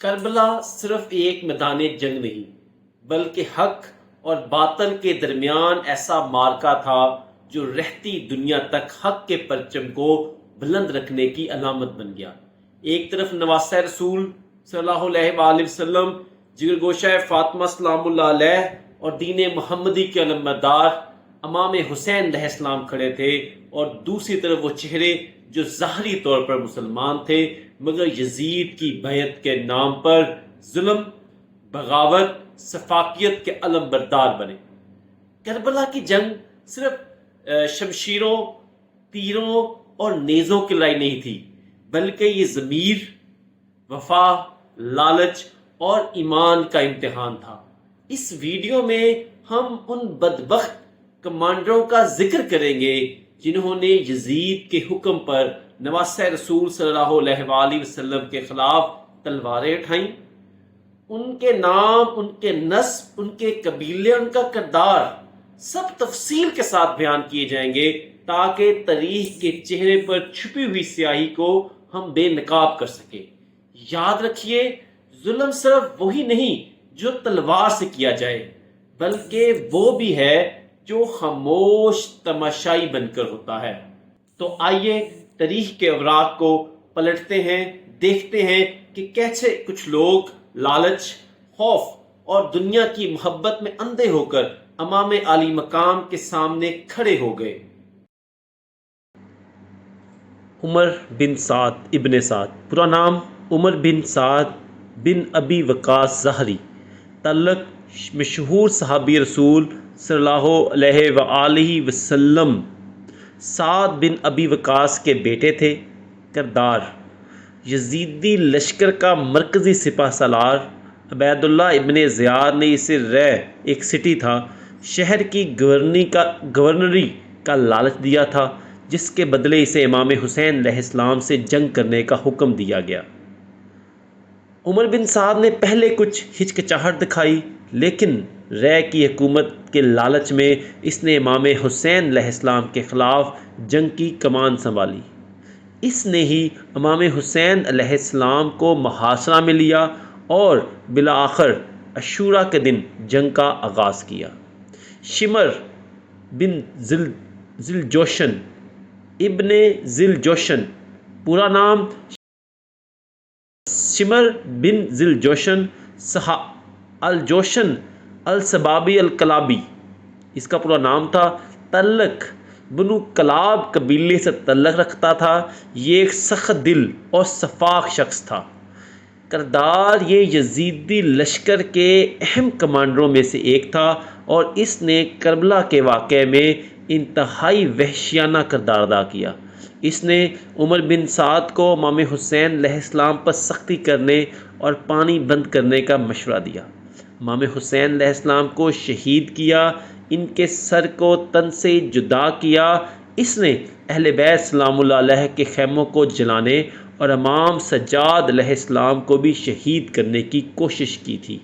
کربلا صرف ایک میدان جنگ نہیں بلکہ حق اور باطل کے درمیان ایسا معرکہ تھا جو رہتی دنیا تک حق کے پرچم کو بلند رکھنے کی علامت بن گیا۔ ایک طرف نواسہ رسول صلی اللہ علیہ وآلہ وسلم، جگر گوشہ فاطمہ سلام اللہ علیہ اور دین محمدی کے علمبردار امام حسین علیہ السلام کھڑے تھے، اور دوسری طرف وہ چہرے جو ظاہری طور پر مسلمان تھے مگر یزید کی بیعت کے نام پر ظلم، بغاوت، سفاکیت کے علم بردار بنے۔ کربلا کی جنگ صرف شمشیروں، تیروں اور نیزوں کی لڑائی نہیں تھی، بلکہ یہ ضمیر، وفا، لالچ اور ایمان کا امتحان تھا۔ اس ویڈیو میں ہم ان بدبخت کمانڈروں کا ذکر کریں گے جنہوں نے یزید کے حکم پر نواسہ رسول صلی اللہ علیہ وآلہ وسلم کے خلاف تلواریں اٹھائیں۔ ان کے نام، ان کے نسب، ان کے قبیلے، ان کا کردار سب تفصیل کے ساتھ بیان کیے جائیں گے تاکہ تاریخ کے چہرے پر چھپی ہوئی سیاہی کو ہم بے نقاب کر سکیں۔ یاد رکھیے، ظلم صرف وہی نہیں جو تلوار سے کیا جائے، بلکہ وہ بھی ہے جو خاموش تماشائی بن کر ہوتا ہے۔ تو آئیے تاریخ کے اوراق کو پلٹتے ہیں، دیکھتے ہیں کہ کیسے کچھ لوگ لالچ، خوف اور دنیا کی محبت میں اندھے ہو کر امام عالی مقام کے سامنے کھڑے ہو گئے۔ عمر بن سعد ابن سعد، پورا نام عمر بن سعد بن ابی وقاص ظہری، تعلق مشہور صحابی رسول صلی اللہ علیہ وآلہ وسلم سعد بن ابی وقاص کے بیٹے تھے۔ کردار: یزیدی لشکر کا مرکزی سپہ سالار عبید اللہ ابن زیاد نے اسے ایک سٹی تھا، شہر کی گورنری کا لالچ دیا تھا، جس کے بدلے اسے امام حسین علیہ السلام سے جنگ کرنے کا حکم دیا گیا۔ عمر بن سعد نے پہلے کچھ ہچکچاہٹ دکھائی، لیکن رے کی حکومت کے لالچ میں اس نے امام حسین علیہ السلام کے خلاف جنگ کی کمان سنبھالی۔ اس نے ہی امام حسین علیہ السلام کو محاصرہ میں لیا اور بالآخر عاشوراء کے دن جنگ کا آغاز کیا۔ شمر بن ذیلجوشن ابن ذیلجوشن، پورا نام شمر بن ذیلجوشن الجوشن السبابی الکلابی، اس کا پورا نام تھا، تعلق بنو کلاب قبیلے سے تعلق رکھتا تھا۔ یہ ایک سخت دل اور شفاق شخص تھا۔ کردار: یہ یزیدی لشکر کے اہم کمانڈروں میں سے ایک تھا اور اس نے کربلا کے واقعے میں انتہائی وحشیانہ کردار ادا کیا۔ اس نے عمر بن سعد کو امام حسین علیہ السلام پر سختی کرنے اور پانی بند کرنے کا مشورہ دیا۔ امام حسین علیہ السلام کو شہید کیا، ان کے سر کو تن سے جدا کیا۔ اس نے اہل بیت سلام اللہ علیہ کے خیموں کو جلانے اور امام سجاد علیہ السلام کو بھی شہید کرنے کی کوشش کی تھی۔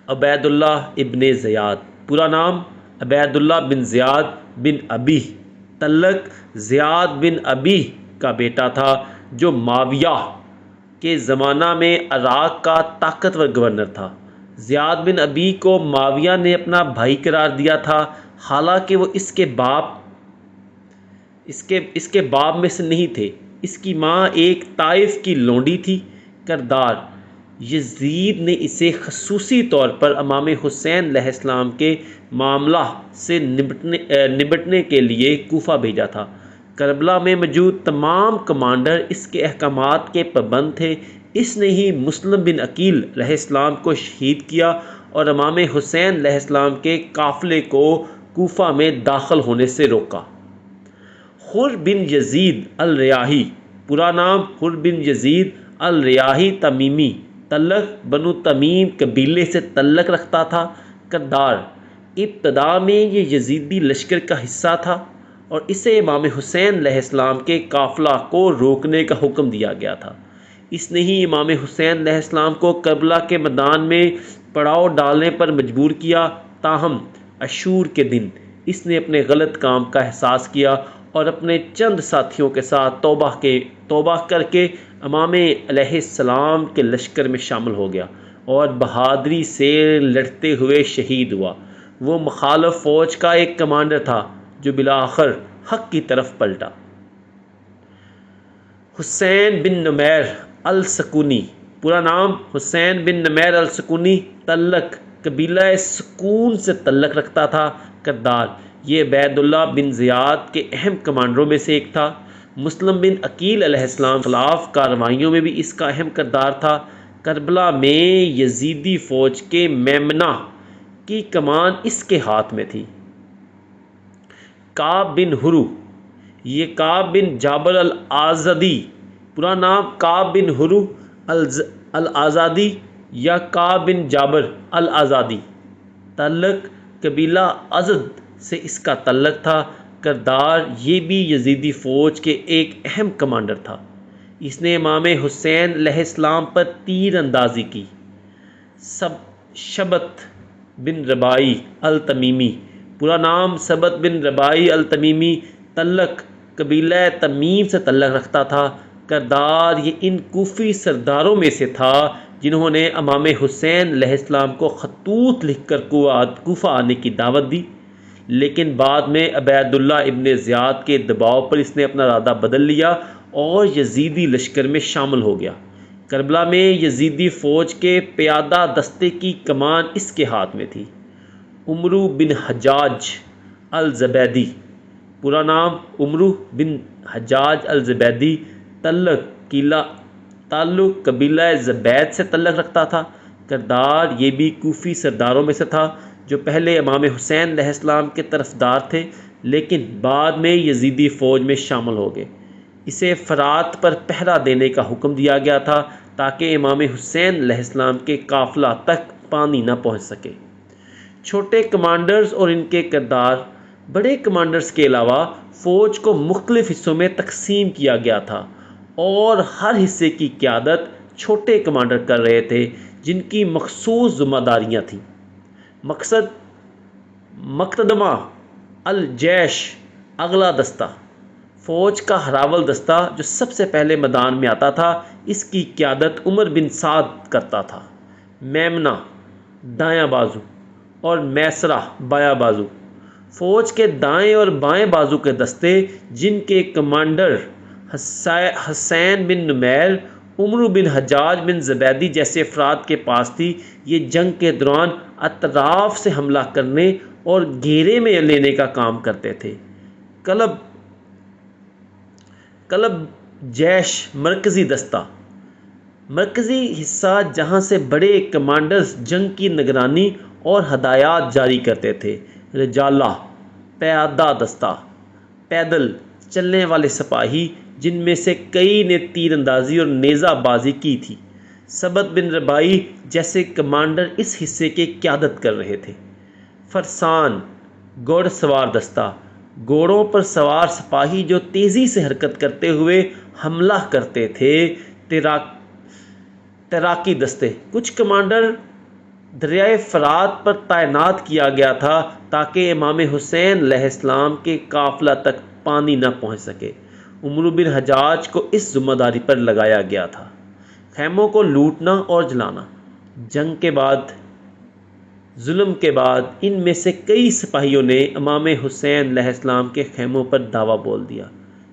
عبید اللہ ابن زیاد، پورا نام عبید اللہ بن زیاد بن ابی، تعلق زیاد بن ابی کا بیٹا تھا، جو معاویہ کے زمانہ میں عراق کا طاقتور گورنر تھا۔ زیاد بن ابی کو معاویہ نے اپنا بھائی قرار دیا تھا، حالانکہ وہ اس کے باپ میں سے نہیں تھے۔ اس کی ماں ایک طائف کی لونڈی تھی۔ کردار: یزید نے اسے خصوصی طور پر امام حسین علیہ السلام کے معاملہ سے نمٹنے کے لیے کوفہ بھیجا تھا۔ کربلا میں موجود تمام کمانڈر اس کے احکامات کے پابند تھے۔ اس نے ہی مسلم بن عقیل علیہ السلام کو شہید کیا اور امام حسین علیہ السلام کے قافلے کو کوفہ میں داخل ہونے سے روکا۔ حر بن یزید الریاحی، پورا نام حر بن یزید الریاحی تمیمی، تعلق بنو تمیم قبیلے سے تعلق رکھتا تھا۔ کردار: ابتدا میں یہ یزیدی لشکر کا حصہ تھا اور اسے امام حسین علیہ السلام کے قافلہ کو روکنے کا حکم دیا گیا تھا۔ اس نے ہی امام حسین علیہ السلام کو کربلا کے میدان میں پڑاؤ ڈالنے پر مجبور کیا۔ تاہم عاشور کے دن اس نے اپنے غلط کام کا احساس کیا اور اپنے چند ساتھیوں کے ساتھ توبہ کر کے امام علیہ السلام کے لشکر میں شامل ہو گیا اور بہادری سے لڑتے ہوئے شہید ہوا۔ وہ مخالف فوج کا ایک کمانڈر تھا جو بالآخر حق کی طرف پلٹا۔ حسین بن نمیر السکونی، پورا نام حسین بن نمیر السکونی، تعلق قبیلہ سکون سے تعلق رکھتا تھا۔ کردار: یہ عبید اللہ بن زیاد کے اہم کمانڈروں میں سے ایک تھا۔ مسلم بن عقیل علیہ السلام کے خلاف کارروائیوں میں بھی اس کا اہم کردار تھا۔ کربلا میں یزیدی فوج کے میمنہ کی کمان اس کے ہاتھ میں تھی۔ کعب بن ہرو، یہ کعب بن جابر الازدی، پورا نام کعب بن ہرو الازدی یا کعب بن جابر الازدی، تعلق قبیلہ ازد سے اس کا تعلق تھا۔ کردار: یہ بھی یزیدی فوج کے ایک اہم کمانڈر تھا۔ اس نے امام حسین علیہ السلام پر تیر اندازی کی۔ شبت بن رباعی التمیمی، پورا نام شبت بن رباعی التمیمی، تعلق قبیلہ تمیم سے تعلق رکھتا تھا۔ کردار: یہ ان کوفی سرداروں میں سے تھا جنہوں نے امام حسین علیہ السلام کو خطوط لکھ کر کوفہ آنے کی دعوت دی، لیکن بعد میں عبید اللہ ابن زیاد کے دباؤ پر اس نے اپنا ارادہ بدل لیا اور یزیدی لشکر میں شامل ہو گیا۔ کربلا میں یزیدی فوج کے پیادہ دستے کی کمان اس کے ہاتھ میں تھی۔ عمرو بن حجاج الزبیدی، پورا نام عمرو بن حجاج الزبیدی، تعلق قبیلہ زبید سے تعلق رکھتا تھا۔ کردار: یہ بھی کوفی سرداروں میں سے تھا جو پہلے امام حسین علیہ السلام کے طرفدار تھے لیکن بعد میں یزیدی فوج میں شامل ہو گئے۔ اسے فرات پر پہرا دینے کا حکم دیا گیا تھا تاکہ امام حسین علیہ السلام کے قافلہ تک پانی نہ پہنچ سکے۔ چھوٹے کمانڈرز اور ان کے کردار: بڑے کمانڈرز کے علاوہ فوج کو مختلف حصوں میں تقسیم کیا گیا تھا اور ہر حصے کی قیادت چھوٹے کمانڈر کر رہے تھے جن کی مخصوص ذمہ داریاں تھیں۔ مقصد: مقدمہ الجیش، اگلا دستہ، فوج کا ہراول دستہ جو سب سے پہلے میدان میں آتا تھا، اس کی قیادت عمر بن سعد کرتا تھا۔ میمنہ دایاں بازو اور میسرہ بایاں بازو، فوج کے دائیں اور بائیں بازو کے دستے جن کے کمانڈر حسین بن نمیر، عمرو بن حجاج بن زبیدی جیسے افراد کے پاس تھی، یہ جنگ کے دوران اطراف سے حملہ کرنے اور گھیرے میں لینے کا کام کرتے تھے۔ قلب جیش، مرکزی دستہ، مرکزی حصہ جہاں سے بڑے کمانڈرز جنگ کی نگرانی اور ہدایات جاری کرتے تھے۔ رجالہ، پیادہ دستہ، پیدل چلنے والے سپاہی جن میں سے کئی نے تیر اندازی اور نیزہ بازی کی تھی۔ شبت بن رباعی جیسے کمانڈر اس حصے کی قیادت کر رہے تھے۔ فرسان، گھوڑ سوار دستہ، گھوڑوں پر سوار سپاہی جو تیزی سے حرکت کرتے ہوئے حملہ کرتے تھے۔ تیراکی دستے، کچھ کمانڈر دریائے فرات پر تعینات کیا گیا تھا تاکہ امام حسین علیہ السلام کے قافلہ تک پانی نہ پہنچ سکے۔ عمرو بن حجاج کو اس ذمہ داری پر لگایا گیا تھا۔ خیموں کو لوٹنا اور جلانا، جنگ کے بعد، ظلم کے بعد ان میں سے کئی سپاہیوں نے امام حسین علیہ السلام کے خیموں پر دعویٰ بول دیا،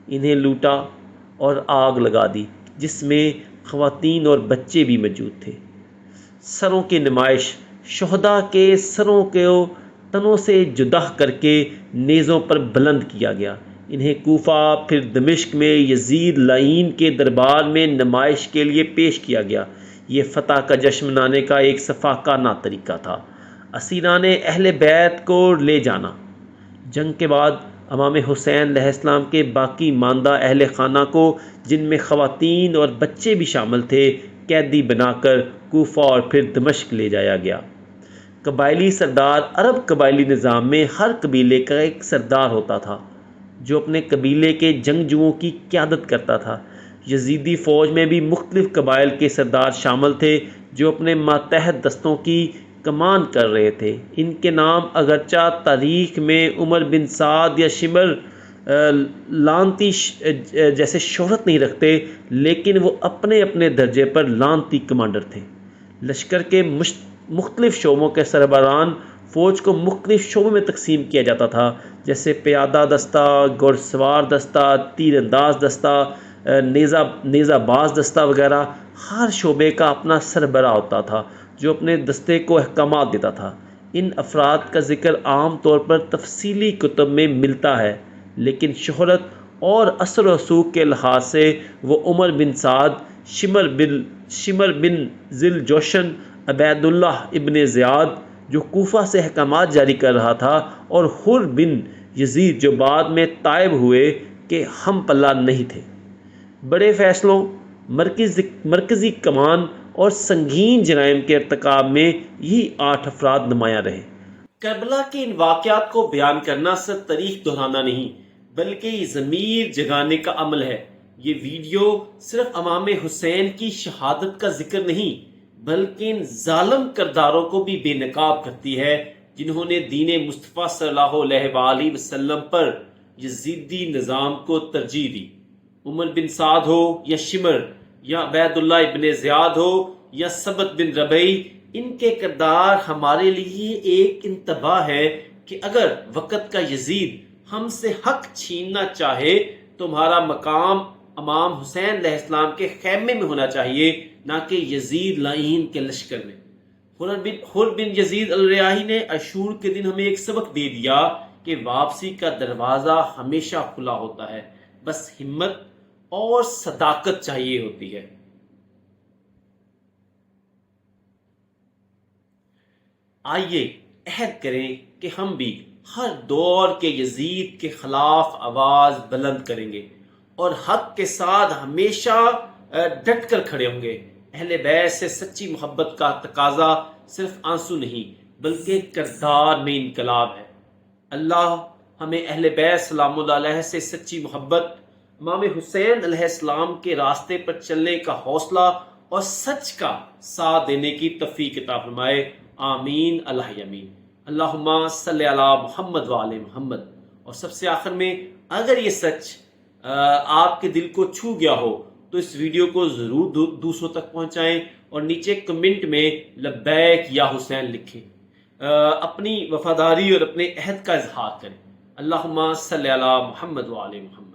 انہیں لوٹا اور آگ لگا دی جس میں خواتین اور بچے بھی موجود تھے۔ سروں کی نمائش، شہداء کے سروں کو تنوں سے جدا کر کے نیزوں پر بلند کیا گیا، انہیں کوفہ پھر دمشق میں یزید لعین کے دربار میں نمائش کے لیے پیش کیا گیا۔ یہ فتح کا جشن منانے کا ایک شفاقانہ طریقہ تھا۔ اسیران اہل بیت کو لے جانا، جنگ کے بعد امام حسین علیہ السلام کے باقی ماندہ اہل خانہ کو جن میں خواتین اور بچے بھی شامل تھے قیدی بنا کر کوفہ اور پھر دمشق لے جایا گیا۔ قبائلی سردار، عرب قبائلی نظام میں ہر قبیلے کا ایک سردار ہوتا تھا جو اپنے قبیلے کے جنگجوؤں کی قیادت کرتا تھا۔ یزیدی فوج میں بھی مختلف قبائل کے سردار شامل تھے جو اپنے ماتحت دستوں کی کمان کر رہے تھے۔ ان کے نام اگرچہ تاریخ میں عمر بن سعد یا شمر لانتی جیسے شہرت نہیں رکھتے، لیکن وہ اپنے اپنے درجے پر لانتی کمانڈر تھے۔ لشکر کے مختلف شعبوں کے سربراہان فوج کو مختلف شعبوں میں تقسیم کیا جاتا تھا، جیسے پیادہ دستہ، گھڑ سوار دستہ، تیر انداز دستہ، نیزہ باز دستہ وغیرہ۔ ہر شعبے کا اپنا سربراہ ہوتا تھا جو اپنے دستے کو احکامات دیتا تھا۔ ان افراد کا ذکر عام طور پر تفصیلی کتب میں ملتا ہے، لیکن شہرت اور اثر و رسوخ کے لحاظ سے وہ عمر بن سعد، شمر بن ذیل جوشن، عبید اللہ ابن زیاد جو کوفہ سے احکامات جاری کر رہا تھا، اور حر بن یزید جو بعد میں تائب ہوئے کہ ہم پلہ نہیں تھے۔ بڑے فیصلوں، مرکزی کمان اور سنگین جرائم کے ارتکاب میں یہی 8 افراد نمایاں رہے۔ کربلا کے ان واقعات کو بیان کرنا صرف تاریخ دہرانا نہیں، بلکہ یہ ضمیر جگانے کا عمل ہے۔ یہ ویڈیو صرف امام حسین کی شہادت کا ذکر نہیں، بلکہ ان ظالم کرداروں کو بھی بے نقاب کرتی ہے جنہوں نے دین مصطفیٰ صلی اللہ علیہ وآلہ وسلم پر یزیدی نظام کو ترجیح دی۔ عمر بن سعد ہو یا شمر، یا عبید اللہ ابن زیاد ہو یا ثبت بن ربیع، ان کے کردار ہمارے لیے ایک انتباہ ہے کہ اگر وقت کا یزید ہم سے حق چھیننا چاہے تو ہمارا مقام امام حسین علیہ السلام کے خیمے میں ہونا چاہیے، نہ کہ یزید لعین کے لشکر میں۔ حر بن یزید الریاحی نے عاشور کے دن ہمیں ایک سبق دے دیا کہ واپسی کا دروازہ ہمیشہ کھلا ہوتا ہے، بس ہمت اور صداقت چاہیے ہوتی ہے۔ آئیے عہد کریں کہ ہم بھی ہر دور کے یزید کے خلاف آواز بلند کریں گے اور حق کے ساتھ ہمیشہ ڈٹ کر کھڑے ہوں گے۔ اہل بیت سے سچی محبت کا تقاضا صرف آنسو نہیں بلکہ کردار میں انقلاب ہے۔ اللہ ہمیں اہل بیت سلام اللہ علیہ سے سچی محبت، امام حسین علیہ السلام کے راستے پر چلنے کا حوصلہ اور سچ کا ساتھ دینے کی توفیق عطا فرمائے۔ آمین اللہ یمین۔ اللہم صلی علی محمد وآل محمد۔ اور سب سے آخر میں، اگر یہ سچ آپ کے دل کو چھو گیا ہو تو اس ویڈیو کو ضرور دوسروں تک پہنچائیں اور نیچے کمنٹ میں لبیک یا حسین لکھیں، اپنی وفاداری اور اپنے عہد کا اظہار کریں۔ اللہم صلی علی محمد وآل محمد۔